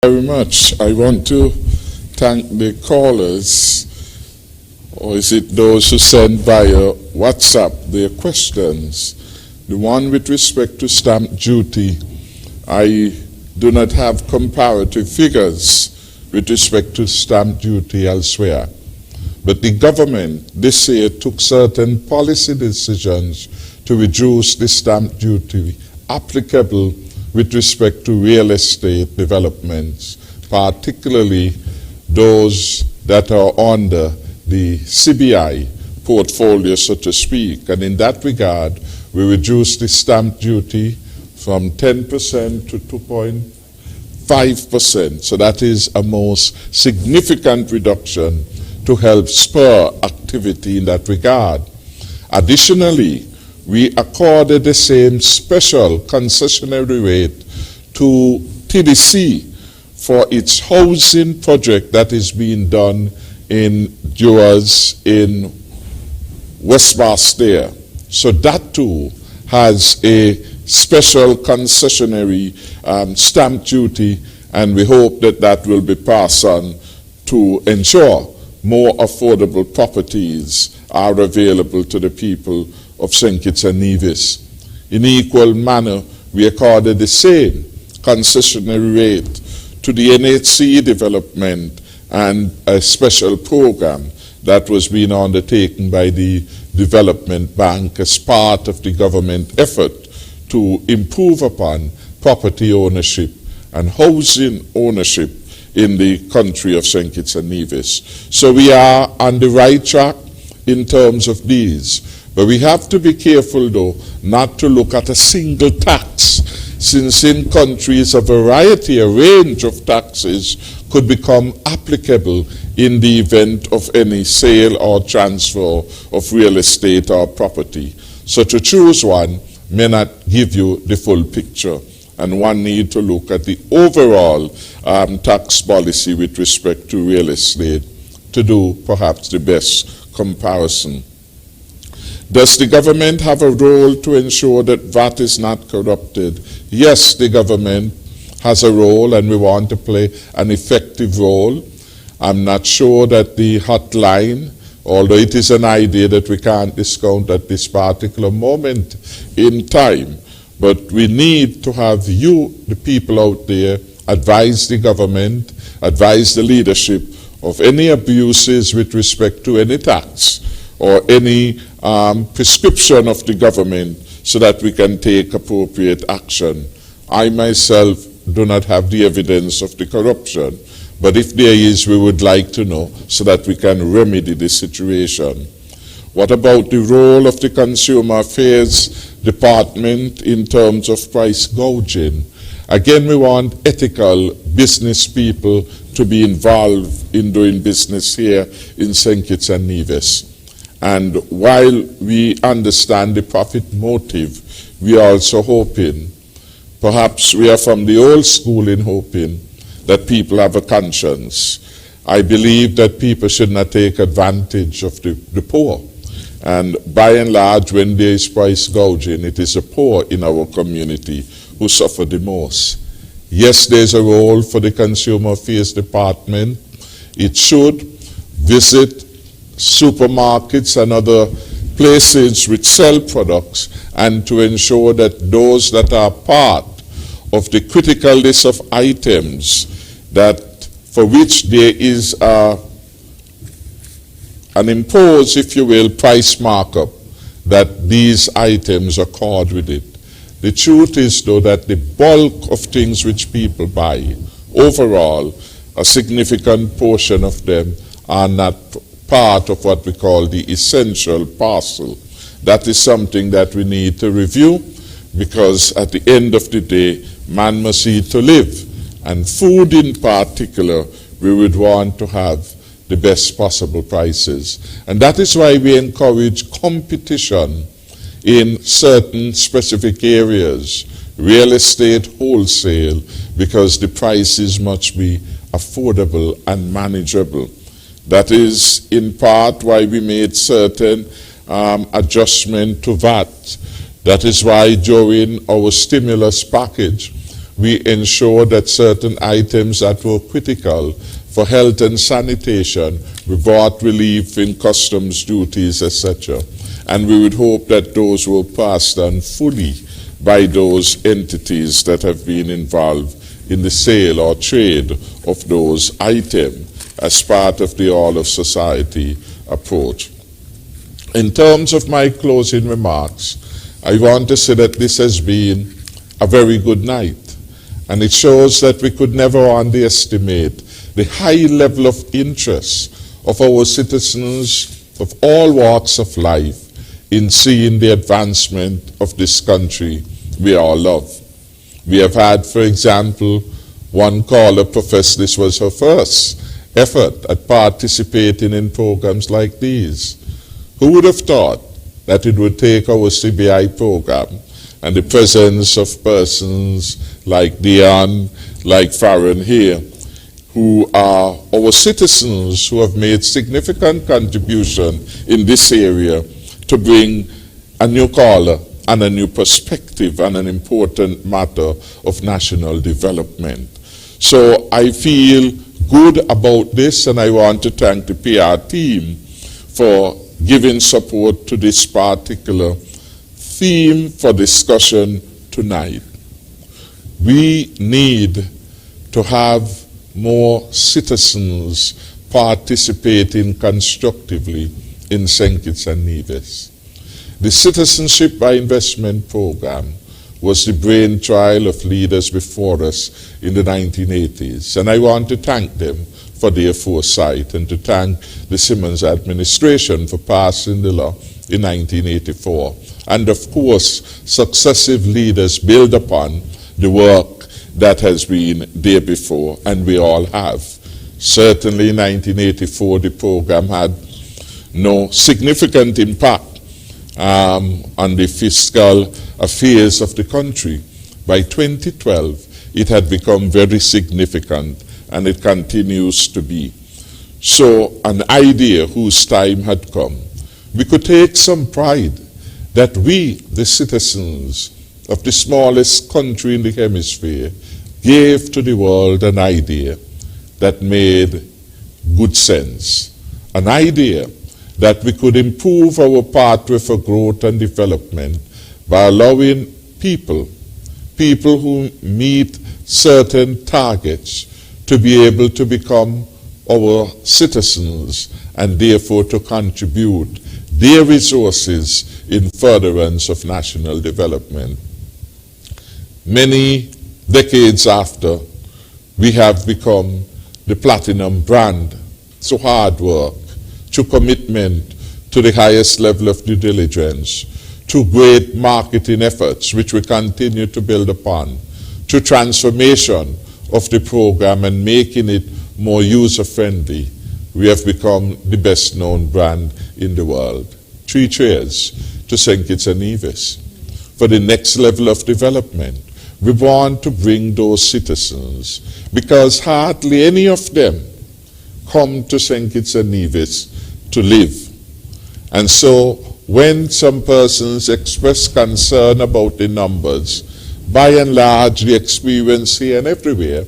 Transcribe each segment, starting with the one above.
Very much. I want to thank the callers, or is it those who send via WhatsApp their questions. The one with respect to stamp duty, I do not have comparative figures with respect to stamp duty elsewhere. But the government this year took certain policy decisions to reduce the stamp duty applicable with respect to real estate developments, particularly those that are under the CBI portfolio, so to speak. And in that regard, we reduced the stamp duty from 10% to 2.5%. So that is a most significant reduction to help spur activity in that regard. Additionally, we accorded the same special concessionary rate to TDC for its housing project that is being done in Dewars in West Barstow. So that too has a special concessionary stamp duty, and we hope that that will be passed on to ensure more affordable properties are available to the people of St. Kitts and Nevis. In equal manner, we accorded the same concessionary rate to the NHC development and a special program that was being undertaken by the Development Bank as part of the government effort to improve upon property ownership and housing ownership in the country of St. Kitts and Nevis. So we are on the right track in terms of these. But we have to be careful, though, not to look at a single tax, since in countries a range of taxes could become applicable in the event of any sale or transfer of real estate or property. So to choose one may not give you the full picture, and one need to look at the overall tax policy with respect to real estate to do perhaps the best comparison. Does the government have a role to ensure that VAT is not corrupted? Yes, the government has a role, and we want to play an effective role. I'm not sure that the hotline, although it is an idea that we can't discount at this particular moment in time, but we need to have you, the people out there, advise the government, advise the leadership of any abuses with respect to any tax or any prescription of the government, so that we can take appropriate action. I myself do not have the evidence of the corruption, but if there is, we would like to know so that we can remedy the situation. What about the role of the Consumer Affairs Department in terms of price gouging? Again, we want ethical business people to be involved in doing business here in St. Kitts and Nevis. And while we understand the profit motive, we are also hoping, perhaps we are from the old school in hoping, that people have a conscience. I believe that people should not take advantage of the poor. And by and large, when there is price gouging, it is the poor in our community who suffer the most. Yes, there's a role for the Consumer Affairs Department. It should visit supermarkets and other places which sell products, and to ensure that those that are part of the critical list of items that for which there is an imposed, if you will, price markup, that these items accord with it. The truth is, though, that the bulk of things which people buy, overall, a significant portion of them are not part of what we call the essential parcel. That is something that we need to review, because at the end of the day, man must eat to live. And food in particular, we would want to have the best possible prices. And that is why we encourage competition in certain specific areas, real estate, wholesale, because the prices must be affordable and manageable. That is in part why we made certain adjustment to VAT. That is why during our stimulus package, we ensured that certain items that were critical for health and sanitation, we brought relief in customs duties, etc. And we would hope that those were passed on fully by those entities that have been involved in the sale or trade of those items as part of the all of society approach. In terms of my closing remarks, I want to say that this has been a very good night, and it shows that we could never underestimate the high level of interest of our citizens of all walks of life in seeing the advancement of this country we all love. We have had, for example, one caller professed this was her first effort at participating in programs like these. Who would have thought that it would take our CBI program and the presence of persons like Dion, like Farron here, who are our citizens who have made significant contribution in this area to bring a new color and a new perspective and an important matter of national development. So I feel good about this, and I want to thank the PR team for giving support to this particular theme for discussion tonight. We need to have more citizens participating constructively in St. Kitts and Nevis. The Citizenship by Investment Program was the brainchild of leaders before us in the 1980s, and I want to thank them for their foresight and to thank the Simmons administration for passing the law in 1984. And of course, successive leaders build upon the work that has been there before, and we all have. Certainly in 1984, the program had no significant impact on the fiscal affairs of the country. By 2012, it had become very significant, and it continues to be. So an idea whose time had come. We could take some pride that we, the citizens of the smallest country in the hemisphere, gave to the world an idea that made good sense. An idea that we could improve our pathway for growth and development by allowing people who meet certain targets to be able to become our citizens and therefore to contribute their resources in furtherance of national development. Many decades after, we have become the platinum brand through hard work, through commitment to the highest level of due diligence, through great marketing efforts which we continue to build upon, through transformation of the program and making it more user-friendly. We have become the best-known brand in the world. 3 cheers to St. Kitts and Nevis. For the next level of development, we want to bring those citizens, because hardly any of them come to St. Kitts and Nevis to live. And so when some persons express concern about the numbers, by and large the experience here and everywhere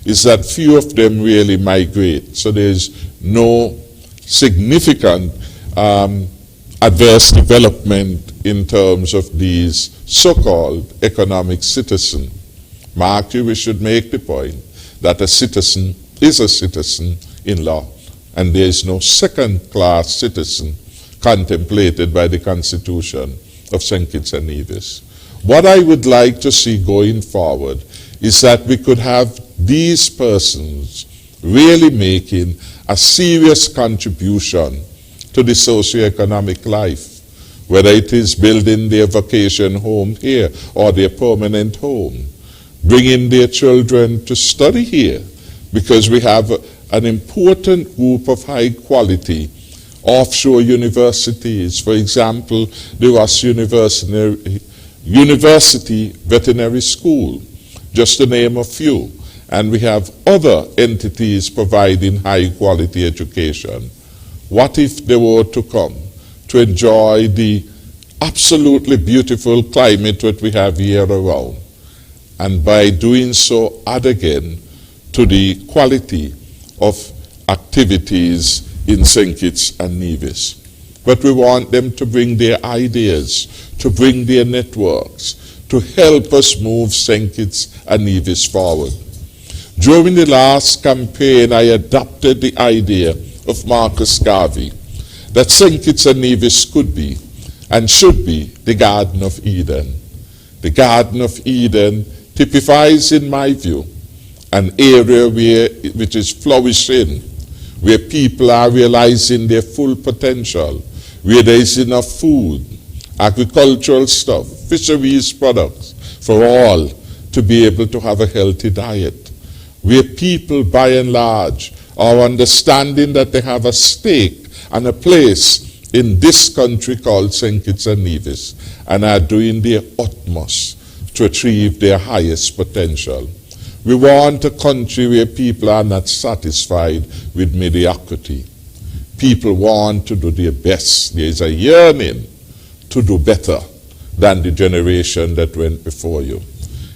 is that few of them really migrate. So there's no significant adverse development in terms of these so-called economic citizens. Mark, we should make the point that a citizen is a citizen in law, and there is no second-class citizen contemplated by the Constitution of St. Kitts and Nevis. What I would like to see going forward is that we could have these persons really making a serious contribution to the socioeconomic life, whether it is building their vacation home here or their permanent home, bringing their children to study here, because we have an important group of high-quality offshore universities. For example, the Ross University Veterinary School, just to name a few. And we have other entities providing high-quality education. What if they were to come to enjoy the absolutely beautiful climate that we have year around, and by doing so add again to the quality of activities in St. Kitts and Nevis. But we want them to bring their ideas, to bring their networks, to help us move St. Kitts and Nevis forward. During the last campaign, I adopted the idea of Marcus Garvey that St. Kitts and Nevis could be and should be the Garden of Eden. The Garden of Eden typifies, in my view, an area which is flourishing, where people are realizing their full potential, where there is enough food, agricultural stuff, fisheries products for all to be able to have a healthy diet, where people by and large are understanding that they have a stake and a place in this country called St. Kitts and Nevis and are doing their utmost to achieve their highest potential. We want a country where people are not satisfied with mediocrity. People want to do their best. There is a yearning to do better than the generation that went before you.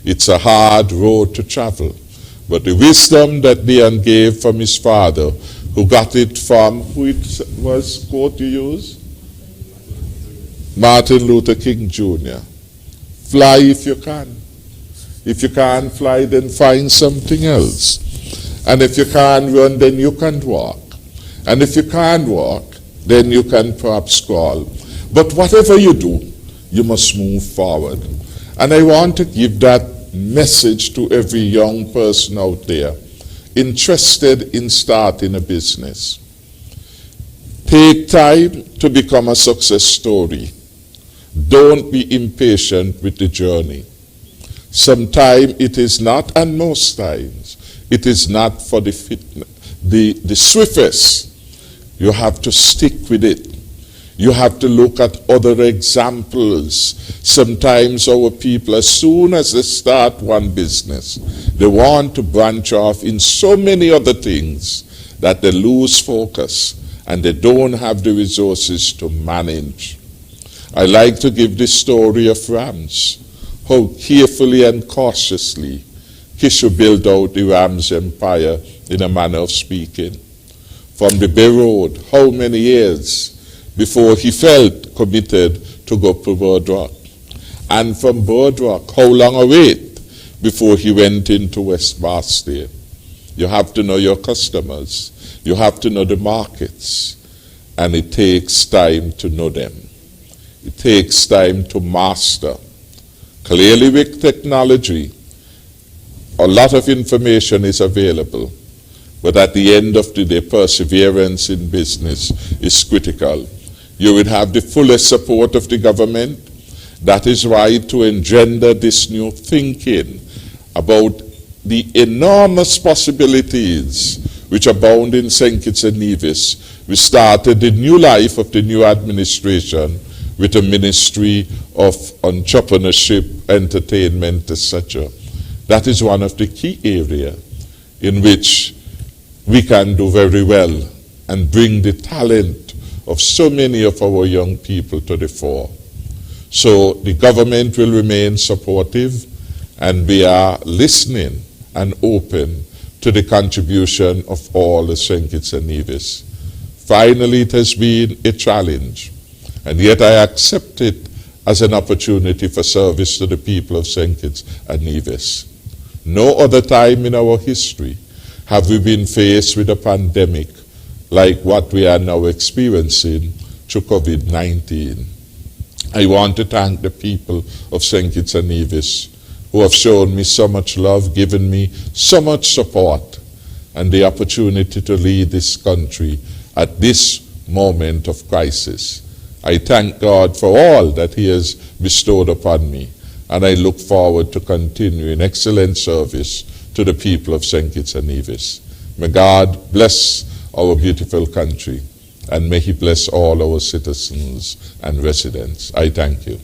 It's a hard road to travel, but the wisdom that Leon gave from his father, who got it from, who it was, quote you use? Martin Luther King Jr. Fly if you can. If you can't fly, then find something else. And if you can't run, then you can walk. And if you can't walk, then you can perhaps crawl. But whatever you do, you must move forward. And I want to give that message to every young person out there interested in starting a business. Take time to become a success story. Don't be impatient with the journey. Sometimes it is not, and most times, it is not for the swiftest. You have to stick with it. You have to look at other examples. Sometimes our people, as soon as they start one business, they want to branch off in so many other things that they lose focus and they don't have the resources to manage. I like to give the story of Rams, how carefully and cautiously Kishu built out the Rams empire, in a manner of speaking. From the Bay Road, how many years before he felt committed to go to Birdrock? And from Birdrock, how long a wait before he went into West Barstow? You have to know your customers. You have to know the markets. And it takes time to know them. It takes time to master. Clearly with technology, a lot of information is available. But at the end of the day, perseverance in business is critical. You will have the fullest support of the government. That is why, to engender this new thinking about the enormous possibilities which abound in St. Kitts and Nevis, we started the new life of the new administration with a ministry of entrepreneurship, entertainment, etc. That is one of the key areas in which we can do very well and bring the talent of so many of our young people to the fore. So the government will remain supportive, and we are listening and open to the contribution of all the St. Kitts and Nevis. Finally, it has been a challenge, and yet I accept it as an opportunity for service to the people of St. Kitts and Nevis. No other time in our history have we been faced with a pandemic like what we are now experiencing through COVID-19. I want to thank the people of St. Kitts and Nevis who have shown me so much love, given me so much support, and the opportunity to lead this country at this moment of crisis. I thank God for all that He has bestowed upon me, and I look forward to continuing excellent service to the people of St. Kitts and Nevis. May God bless our beautiful country, and may He bless all our citizens and residents. I thank you.